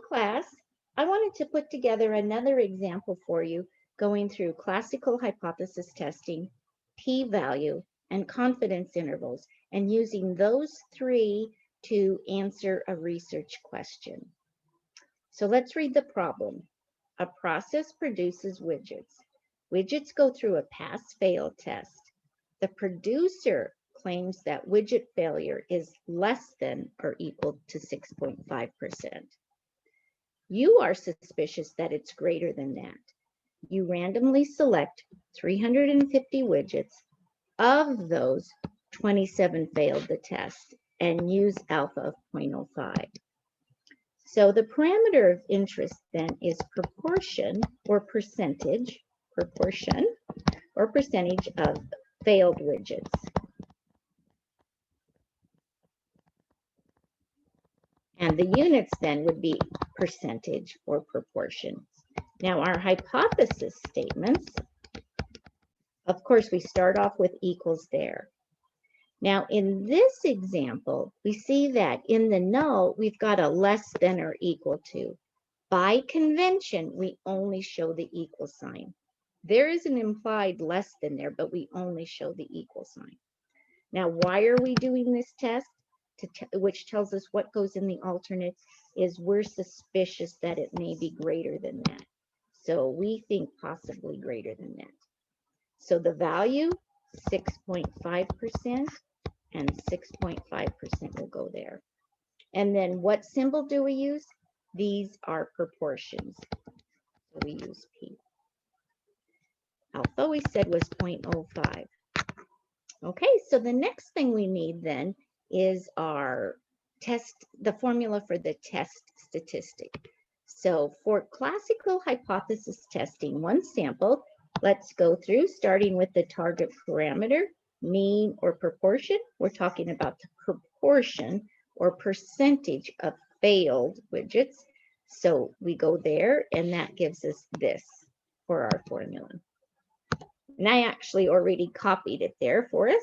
class, I wanted to put together another example for you going through classical hypothesis testing, p-value, and confidence intervals, and using those three to answer a research question. So let's read the problem. A process produces widgets. Widgets go through a pass-fail test. The producer claims that widget failure is less than or equal to 6.5%. You are suspicious that it's greater than that. You randomly select 350 widgets. Of those, 27 failed the test and use alpha of 0.05. So the parameter of interest then is proportion or percentage of failed widgets. And the units then would be percentage or proportion. Now our hypothesis statements, of course, we start off with equals there. Now in this example, we see that in the null, we've got a less than or equal to. By convention, we only show the equal sign. There is an implied less than there, but we only show the equal sign. Now, why are we doing this test? Which tells us what goes in the alternate, is we're suspicious that it may be greater than that. So we think possibly greater than that. So the value, 6.5%, and 6.5% will go there. And then what symbol do we use? These are proportions. So we use P. Alpha we said was 0.05. Okay, so the next thing we need then is our test, the formula for the test statistic. So for classical hypothesis testing, one sample, let's go through starting with the target parameter, mean or proportion. We're talking about the proportion or percentage of failed widgets. So we go there and that gives us this for our formula. And I actually already copied it there for us.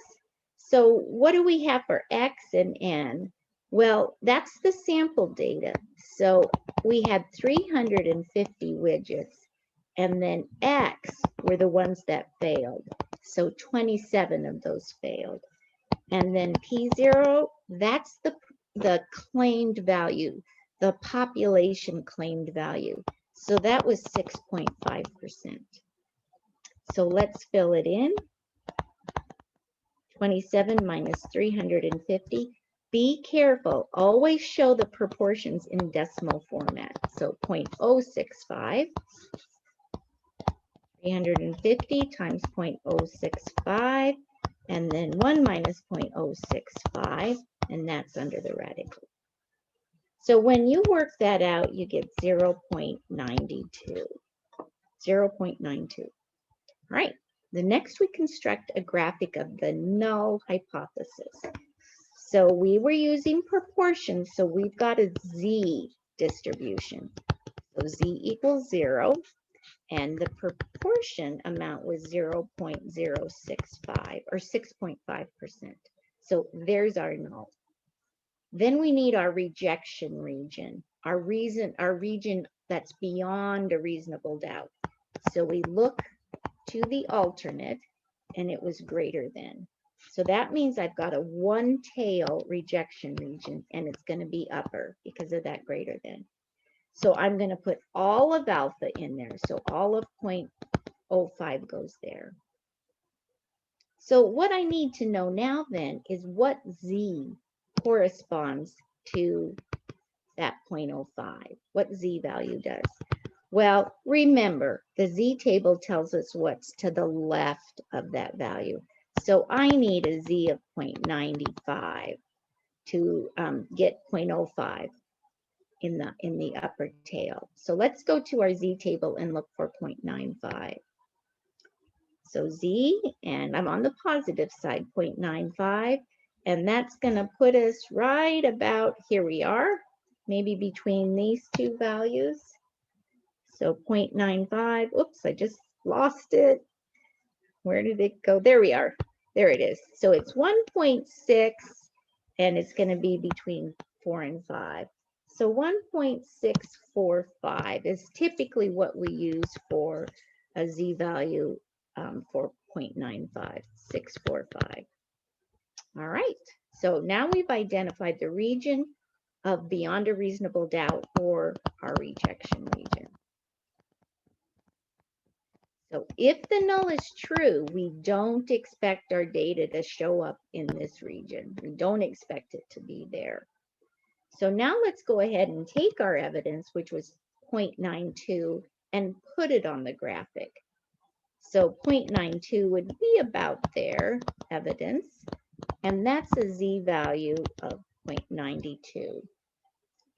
So what do we have for X and N? Well, that's the sample data. So we had 350 widgets, and then X were the ones that failed. So 27 of those failed. And then P0, that's the claimed value, the population claimed value. So that was 6.5%. So let's fill it in. 27 minus 350. Be careful, always show the proportions in decimal format. So 0.065, 350 times 0.065, and then 1 minus 0.065, and that's under the radical. So when you work that out, you get 0.92. 0.92. All right. The next, we construct a graphic of the null hypothesis. So we were using proportions, so we've got a Z distribution. So Z equals 0, and the proportion amount was 0.065 or 6.5%. So there's our null. Then we need our rejection region, our region that's beyond a reasonable doubt. So we look to the alternate, and it was greater than. So that means I've got a one tail rejection region, and it's going to be upper because of that greater than. So I'm going to put all of alpha in there. So all of 0.05 goes there. So what I need to know now then is what Z corresponds to that 0.05, what Z value does. Well, remember, the Z table tells us what's to the left of that value. So I need a Z of 0.95 to get 0.05 in the upper tail. So let's go to our Z table and look for 0.95. So Z, and I'm on the positive side, 0.95, and that's going to put us right about, here we are, maybe between these two values. So 0.95, oops, I just lost it. Where did it go? There we are. There it is. So it's 1.6, and it's going to be between 4 and 5. So 1.645 is typically what we use for a z-value for 0.95645. All right, so now we've identified the region of beyond a reasonable doubt, or our rejection region. So if the null is true, we don't expect our data to show up in this region. We don't expect it to be there. So now let's go ahead and take our evidence, which was 0.92, and put it on the graphic. So 0.92 would be about there, evidence, and that's a z-value of 0.92.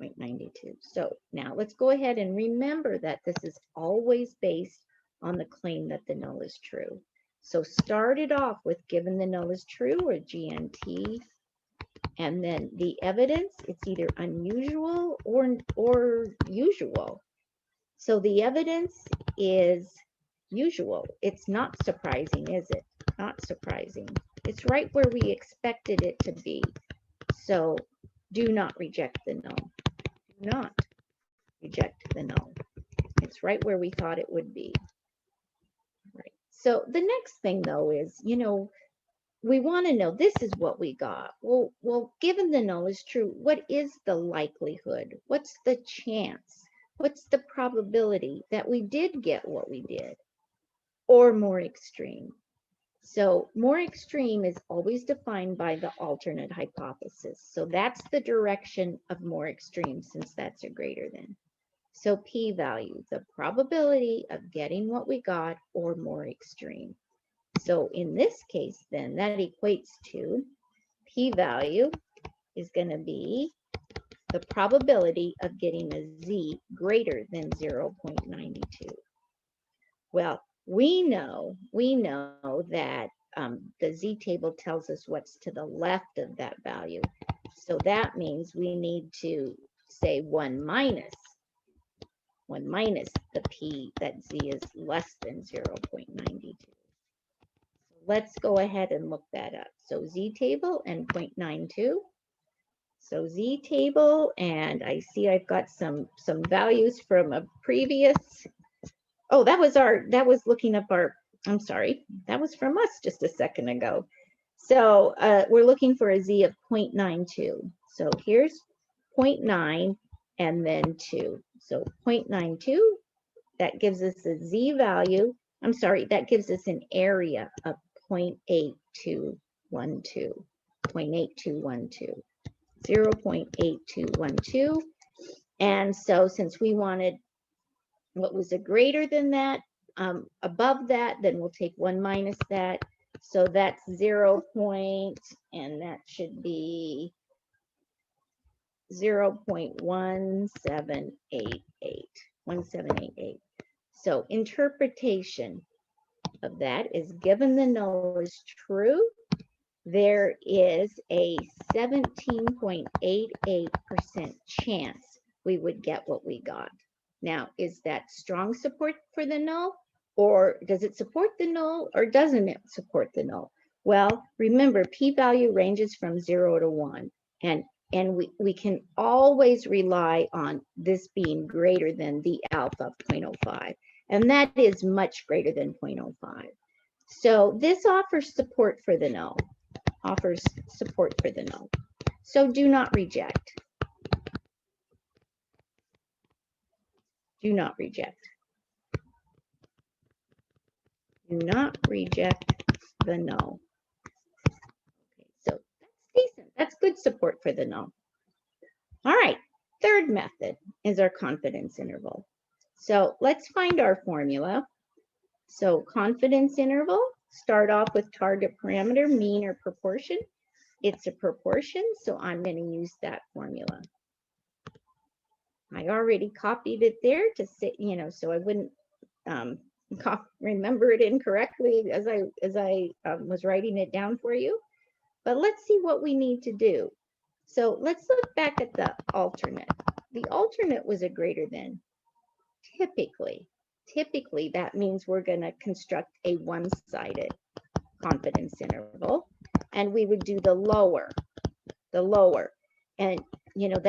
0.92. So now let's go ahead and remember that this is always based on the claim that the null is true. So start it off with given the null is true, or GNT, and then the evidence, it's either unusual or usual. So the evidence is usual. It's not surprising, is it? Not surprising. It's right where we expected it to be. So do not reject the null. Do not reject the null. It's right where we thought it would be. Right. So the next thing though is, we want to know, this is what we got. Well, given the null is true, what is the likelihood? What's the chance? What's the probability that we did get what we did? Or more extreme. So more extreme is always defined by the alternate hypothesis. So that's the direction of more extreme, since that's a greater than. So p-value, the probability of getting what we got or more extreme. So in this case, then that equates to p-value is going to be the probability of getting a z greater than 0.92. Well, we know that the z-table tells us what's to the left of that value. So that means we need to say 1 minus the p, that z is less than 0.92. Let's go ahead and look that up. So z-table and 0.92. So z-table, and I see I've got some values from a previous. Oh, that was looking up our, I'm sorry, that was from us just a second ago. So we're looking for a z of 0.92. So here's 0.9 and then 2. So 0.92, that gives us a z value. I'm sorry, that gives us an area of 0.8212, 0.8212, 0.8212. And so since we wanted what was a greater than that, above that, then we'll take 1 minus that. So that's 0. And that should be 0.1788. So interpretation of that is, given the null is true, there is a 17.88% chance we would get what we got. Now, is that strong support for the null, or does it support the null, or doesn't it support the null? Well, remember, p-value ranges from 0 to 1, and we can always rely on this being greater than the alpha of 0.05, and that is much greater than 0.05. So this offers support for the null, So do not reject. Do not reject. Do not reject the null. Okay, so that's decent. That's good support for the null. All right, third method is our confidence interval. So let's find our formula. So confidence interval, start off with target parameter, mean or proportion. It's a proportion, so I'm going to use that formula. I already copied it there to say, so I wouldn't remember it incorrectly as I was writing it down for you. But let's see what we need to do. So let's look back at the alternate. The alternate was a greater than. Typically, that means we're going to construct a one-sided confidence interval, and we would do the lower. And you know,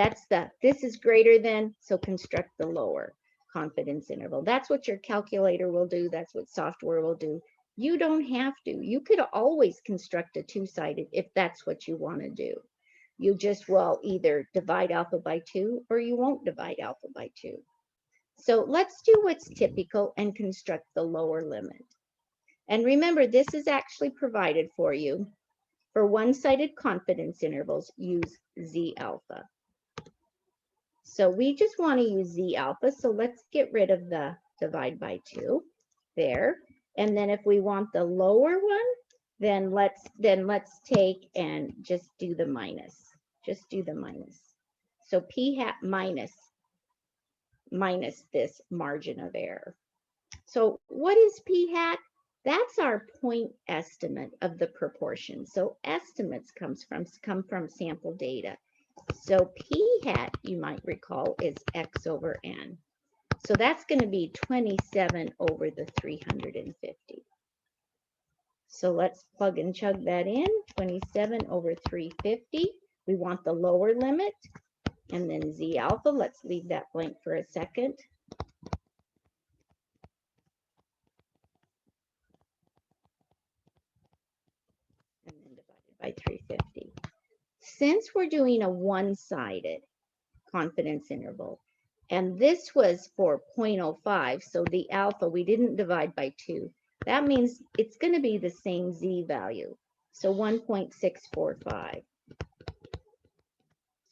this is greater than, so construct the lower confidence interval. That's what your calculator will do. That's what software will do. You don't have to. You could always construct a two-sided if that's what you want to do. You just will either divide alpha by 2 or you won't divide alpha by 2. So let's do what's typical and construct the lower limit. And remember, this is actually provided for you. For one-sided confidence intervals, use Z alpha. So we just want to use Z alpha. So let's get rid of the divide by 2 there. And then if we want the lower one, then let's take and just do the minus. Just do the minus. So P hat minus this margin of error. So what is P hat? That's our point estimate of the proportion. So estimates come from sample data. So P hat, you might recall, is X over N. So that's going to be 27 over the 350. So let's plug and chug that in, 27 over 350. We want the lower limit, and then Z alpha. Let's leave that blank for a second. And then divided by 350. Since we're doing a one-sided confidence interval, and this was for 0.05, so the alpha, we didn't divide by 2. That means it's going to be the same Z value, so 1.645.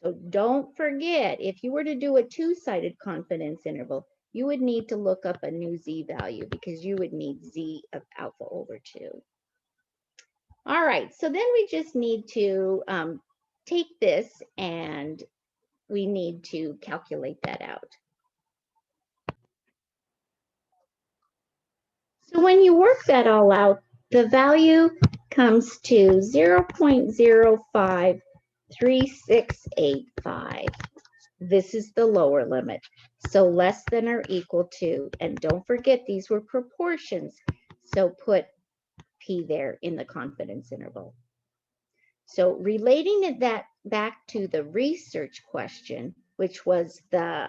So don't forget, if you were to do a two-sided confidence interval, you would need to look up a new Z value because you would need Z of alpha over 2. All right, so then we just need to take this and we need to calculate that out. So when you work that all out, the value comes to 0.053685. This is the lower limit, so less than or equal to, and don't forget these were proportions, so put P there in the confidence interval. So relating it back to the research question, which was the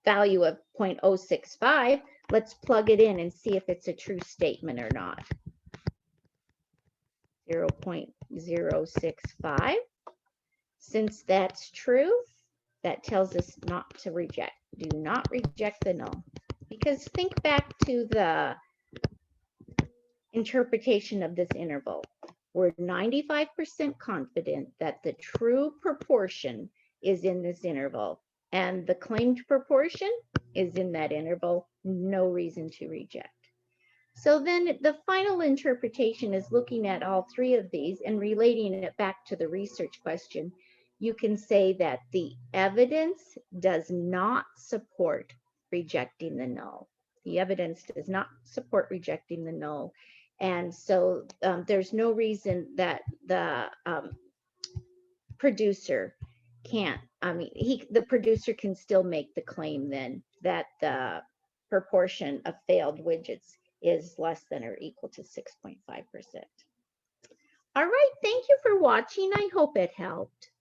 value of 0.065, let's plug it in and see if it's a true statement or not. 0.065. Since that's true, that tells us not to reject. Do not reject the null. Because think back to the interpretation of this interval. We're 95% confident that the true proportion is in this interval, and the claimed proportion is in that interval. No reason to reject. So then the final interpretation is looking at all three of these and relating it back to the research question. You can say that the evidence does not support rejecting the null. The evidence does not support rejecting the null. And so there's no reason that the producer can't, the producer can still make the claim then that the proportion of failed widgets is less than or equal to 6.5%. All right, thank you for watching. I hope it helped.